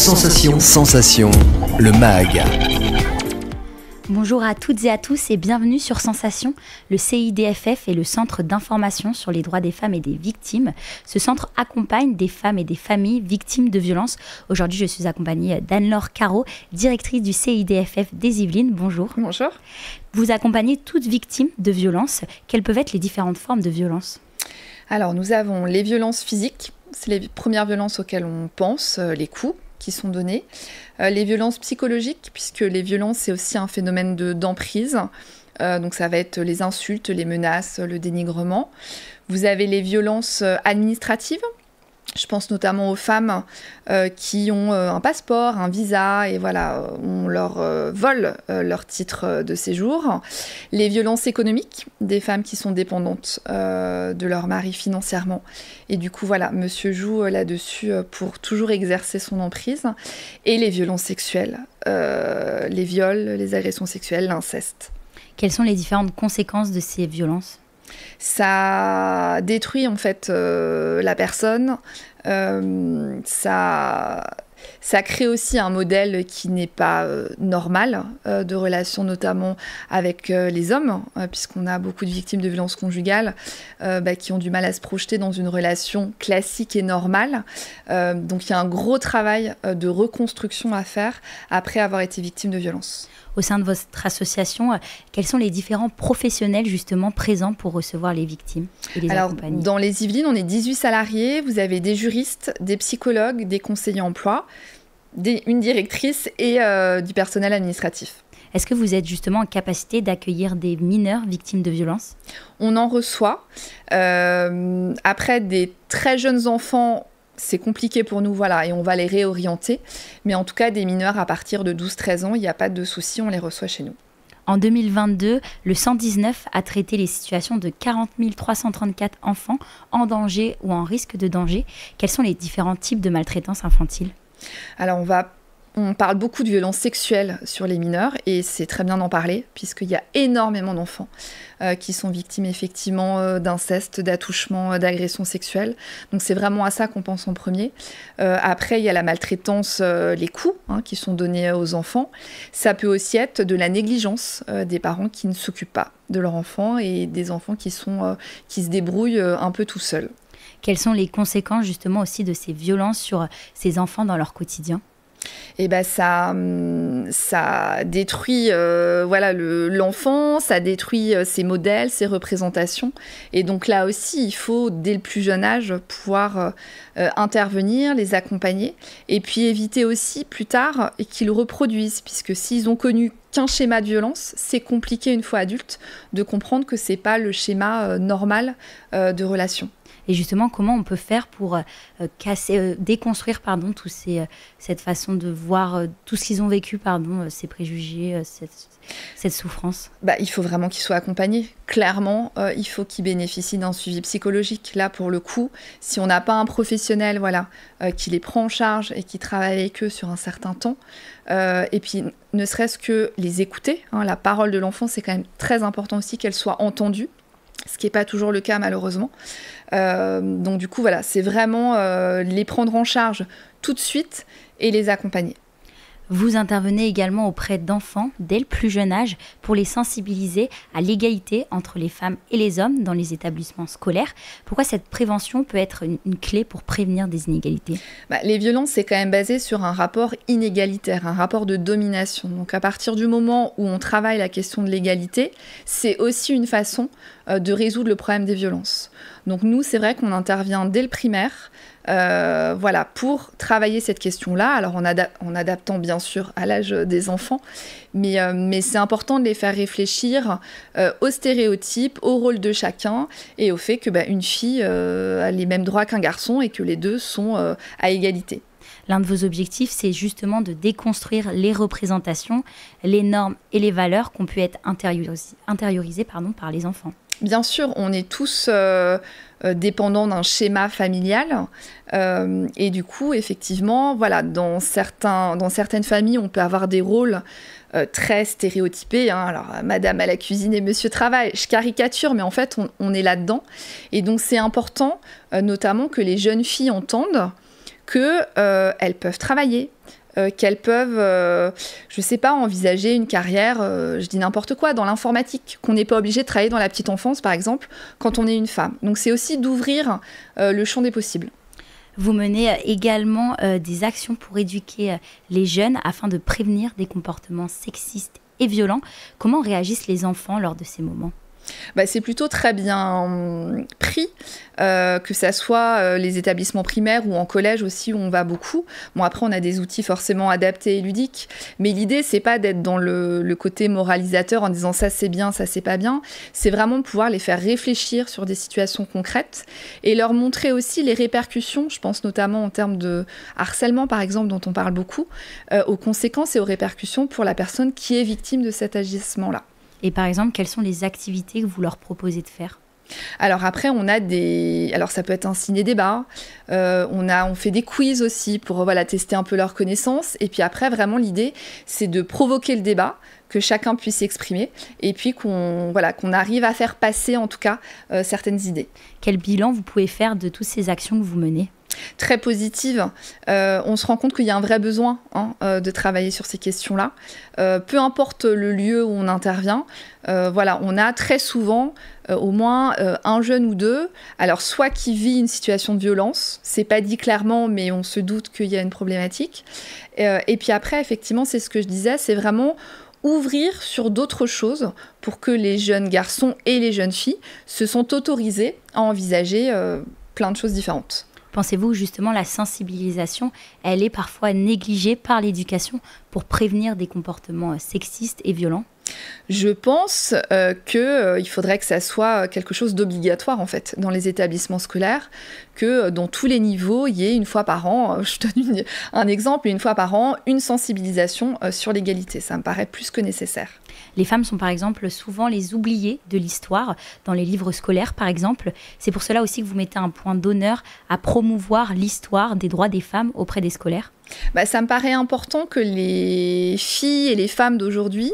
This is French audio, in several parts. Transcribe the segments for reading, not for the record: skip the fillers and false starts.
Sensation, le MAG. Bonjour à toutes et à tous et bienvenue sur Sensation. Le CIDFF est le centre d'information sur les droits des femmes et des victimes. Ce centre accompagne des femmes et des familles victimes de violences. Aujourd'hui, je suis accompagnée d'Anne-Laure Caro, directrice du CIDFF des Yvelines. Bonjour. Bonjour. Vous accompagnez toutes victimes de violences. Quelles peuvent être les différentes formes de violences ? Alors, nous avons les violences physiques. C'est les premières violences auxquelles on pense, les coups qui sont donnés. Les violences psychologiques, puisque les violences, c'est aussi un phénomène d'emprise. Donc ça va être les insultes, les menaces, le dénigrement. Vous avez les violences administratives. Je pense notamment aux femmes qui ont un passeport, un visa, et voilà, on leur vole leur titre de séjour. Les violences économiques, des femmes qui sont dépendantes de leur mari financièrement. Et du coup, voilà, monsieur joue là-dessus pour toujours exercer son emprise. Et les violences sexuelles, les viols, les agressions sexuelles, l'inceste. Quelles sont les différentes conséquences de ces violences ? Ça détruit en fait la personne, ça crée aussi un modèle qui n'est pas normal de relation notamment avec les hommes, puisqu'on a beaucoup de victimes de violences conjugales qui ont du mal à se projeter dans une relation classique et normale. Donc il y a un gros travail de reconstruction à faire après avoir été victime de violences. Au sein de votre association, quels sont les différents professionnels justement présents pour recevoir les victimes et les accompagner ? Dans les Yvelines, on est 18 salariés. Vous avez des juristes, des psychologues, des conseillers emploi, une directrice et du personnel administratif. Est-ce que vous êtes justement en capacité d'accueillir des mineurs victimes de violences ? On en reçoit. Après, des très jeunes enfants, c'est compliqué pour nous, voilà, et on va les réorienter. Mais en tout cas, des mineurs à partir de 12-13 ans, il n'y a pas de souci, on les reçoit chez nous. En 2022, le 119 a traité les situations de 40 334 enfants en danger ou en risque de danger. Quels sont les différents types de maltraitance infantile ? Alors, on parle beaucoup de violences sexuelles sur les mineurs et c'est très bien d'en parler puisqu'il y a énormément d'enfants qui sont victimes effectivement d'inceste, d'attouchement, d'agressions sexuelles. Donc c'est vraiment à ça qu'on pense en premier. Après, il y a la maltraitance, les coups qui sont donnés aux enfants. Ça peut aussi être de la négligence des parents qui ne s'occupent pas de leur enfant et des enfants qui se débrouillent un peu tout seuls. Quelles sont les conséquences justement aussi de ces violences sur ces enfants dans leur quotidien ? Et ça détruit l'enfant, ça détruit ses modèles, ses représentations. Et donc là aussi, il faut, dès le plus jeune âge, pouvoir intervenir, les accompagner. Et puis éviter aussi, plus tard, qu'ils reproduisent. Puisque s'ils ont connu qu'un schéma de violence, c'est compliqué, une fois adultes, de comprendre que ce n'est pas le schéma normal de relation. Et justement, comment on peut faire pour déconstruire cette façon de voir tout ce qu'ils ont vécu, ces préjugés, cette souffrance ? Il faut vraiment qu'ils soient accompagnés. Clairement, il faut qu'ils bénéficient d'un suivi psychologique. Là, pour le coup, si on n'a pas un professionnel qui les prend en charge et qui travaille avec eux sur un certain temps, et puis ne serait-ce que les écouter, la parole de l'enfant, c'est quand même très important aussi qu'elle soit entendue. Ce qui n'est pas toujours le cas malheureusement. Donc du coup, voilà, c'est vraiment les prendre en charge tout de suite et les accompagner. Vous intervenez également auprès d'enfants dès le plus jeune âge pour les sensibiliser à l'égalité entre les femmes et les hommes dans les établissements scolaires. Pourquoi cette prévention peut être une clé pour prévenir des inégalités ? Les violences, c'est quand même basé sur un rapport inégalitaire, un rapport de domination. Donc à partir du moment où on travaille la question de l'égalité, c'est aussi une façon de résoudre le problème des violences. Donc nous, c'est vrai qu'on intervient dès le primaire, pour travailler cette question-là. Alors en adaptant bien sûr à l'âge des enfants, mais c'est important de les faire réfléchir aux stéréotypes, au rôle de chacun et au fait que une fille a les mêmes droits qu'un garçon et que les deux sont à égalité. L'un de vos objectifs, c'est justement de déconstruire les représentations, les normes et les valeurs qui ont pu être intériorisées par les enfants. Bien sûr, on est tous dépendants d'un schéma familial et du coup, effectivement, dans certaines familles, on peut avoir des rôles très stéréotypés. Alors, madame à la cuisine et monsieur travaille, je caricature, mais en fait, on est là-dedans. Et donc, c'est important, notamment, que les jeunes filles entendent qu'elles peuvent travailler, qu'elles peuvent, je sais pas, envisager une carrière, je dis n'importe quoi, dans l'informatique, qu'on n'est pas obligé de travailler dans la petite enfance, par exemple, quand on est une femme. Donc c'est aussi d'ouvrir le champ des possibles. Vous menez également des actions pour éduquer les jeunes afin de prévenir des comportements sexistes et violents. Comment réagissent les enfants lors de ces moments ? C'est plutôt très bien pris, que ça soit les établissements primaires ou en collège aussi où on va beaucoup. Bon, après, on a des outils forcément adaptés et ludiques, mais l'idée, c'est pas d'être dans le côté moralisateur en disant ça c'est bien, ça c'est pas bien. C'est vraiment de pouvoir les faire réfléchir sur des situations concrètes et leur montrer aussi les répercussions, je pense notamment en termes de harcèlement par exemple, dont on parle beaucoup, aux conséquences et aux répercussions pour la personne qui est victime de cet agissement-là. Et par exemple, quelles sont les activités que vous leur proposez de faire ? Alors après, on a des... Alors ça peut être un ciné-débat, on fait des quiz aussi pour tester un peu leurs connaissances. Et puis après, vraiment, l'idée, c'est de provoquer le débat, que chacun puisse s'exprimer, et puis qu'on arrive à faire passer, en tout cas, certaines idées. Quel bilan vous pouvez faire de toutes ces actions que vous menez ? Très positive. On se rend compte qu'il y a un vrai besoin de travailler sur ces questions-là. Peu importe le lieu où on intervient, on a très souvent au moins un jeune ou deux, alors soit qui vit une situation de violence, c'est pas dit clairement, mais on se doute qu'il y a une problématique. Et puis après, effectivement, c'est ce que je disais, c'est vraiment ouvrir sur d'autres choses pour que les jeunes garçons et les jeunes filles se sont autorisés à envisager plein de choses différentes. Pensez-vous justement la sensibilisation, elle est parfois négligée par l'éducation pour prévenir des comportements sexistes et violents ? Je pense qu'il faudrait que ça soit quelque chose d'obligatoire en fait dans les établissements scolaires, que dans tous les niveaux, il y ait une fois par an, je donne un exemple, une fois par an, une sensibilisation sur l'égalité. Ça me paraît plus que nécessaire. Les femmes sont par exemple souvent les oubliées de l'histoire, dans les livres scolaires par exemple. C'est pour cela aussi que vous mettez un point d'honneur à promouvoir l'histoire des droits des femmes auprès des scolaires. Ça me paraît important que les filles et les femmes d'aujourd'hui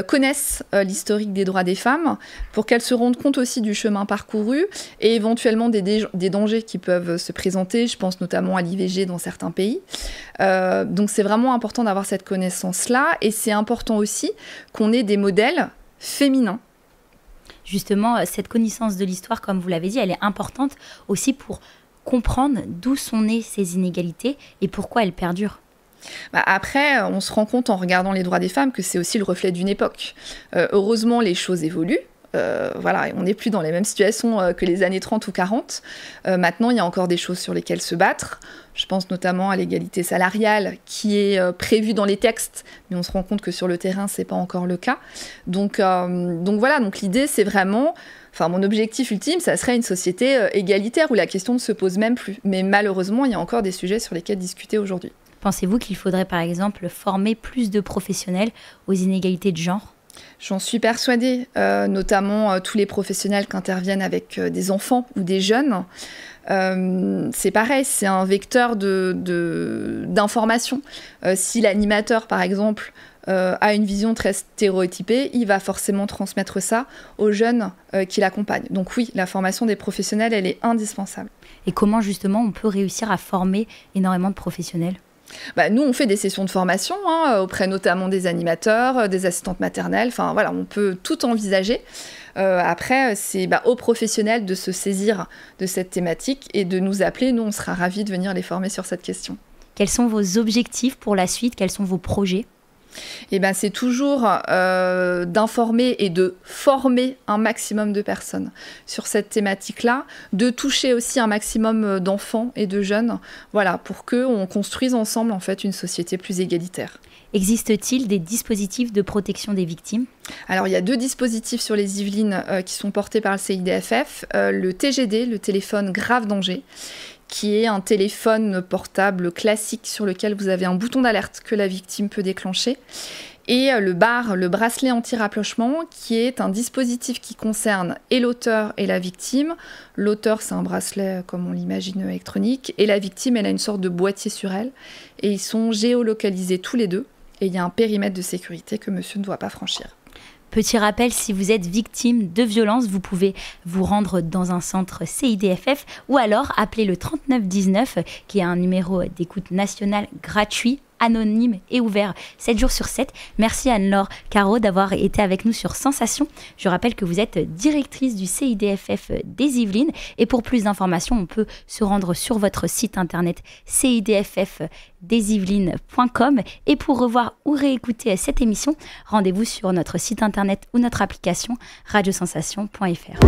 connaissent l'historique des droits des femmes pour qu'elles se rendent compte aussi du chemin parcouru et éventuellement des dangers qui peuvent se présenter. Je pense notamment à l'IVG dans certains pays. Donc c'est vraiment important d'avoir cette connaissance-là et c'est important aussi qu'on ait des modèles féminins. Justement, cette connaissance de l'histoire, comme vous l'avez dit, elle est importante aussi pour comprendre d'où sont nées ces inégalités et pourquoi elles perdurent. Après, on se rend compte en regardant les droits des femmes que c'est aussi le reflet d'une époque. Heureusement, les choses évoluent. On n'est plus dans les mêmes situations que les années 30 ou 40. Maintenant, il y a encore des choses sur lesquelles se battre. Je pense notamment à l'égalité salariale qui est prévue dans les textes, mais on se rend compte que sur le terrain, ce n'est pas encore le cas. Donc l'idée, c'est vraiment... mon objectif ultime, ça serait une société égalitaire où la question ne se pose même plus. Mais malheureusement, il y a encore des sujets sur lesquels discuter aujourd'hui. Pensez-vous qu'il faudrait par exemple former plus de professionnels aux inégalités de genre ? J'en suis persuadée, notamment tous les professionnels qui interviennent avec des enfants ou des jeunes. C'est pareil, c'est un vecteur d'information. Si l'animateur, par exemple, a une vision très stéréotypée, il va forcément transmettre ça aux jeunes qui l'accompagnent. Donc oui, la formation des professionnels, elle est indispensable. Et comment justement on peut réussir à former énormément de professionnels ? Nous, on fait des sessions de formation auprès notamment des animateurs, des assistantes maternelles. On peut tout envisager. Après, c'est aux professionnels de se saisir de cette thématique et de nous appeler. Nous, on sera ravis de venir les former sur cette question. Quels sont vos objectifs pour la suite ? Quels sont vos projets ? C'est toujours d'informer et de former un maximum de personnes sur cette thématique-là, de toucher aussi un maximum d'enfants et de jeunes, pour qu'on construise ensemble en fait une société plus égalitaire. Existe-t-il des dispositifs de protection des victimes ? Alors, il y a 2 dispositifs sur les Yvelines qui sont portés par le CIDFF. Le TGD, le téléphone grave danger, qui est un téléphone portable classique sur lequel vous avez un bouton d'alerte que la victime peut déclencher. Et le BAR, le bracelet anti-rapprochement, qui est un dispositif qui concerne et l'auteur et la victime. L'auteur, c'est un bracelet, comme on l'imagine, électronique. Et la victime, elle a une sorte de boîtier sur elle. Et ils sont géolocalisés tous les deux. Et il y a un périmètre de sécurité que monsieur ne doit pas franchir. Petit rappel, si vous êtes victime de violences, vous pouvez vous rendre dans un centre CIDFF ou alors appeler le 3919 qui est un numéro d'écoute national gratuit, anonyme et ouvert 7 jours sur 7. Merci Anne-Laure Caro d'avoir été avec nous sur Sensation. Je rappelle que vous êtes directrice du CIDFF des Yvelines et pour plus d'informations, on peut se rendre sur votre site internet cidffdesYvelines.com et pour revoir ou réécouter cette émission, rendez-vous sur notre site internet ou notre application radiosensation.fr.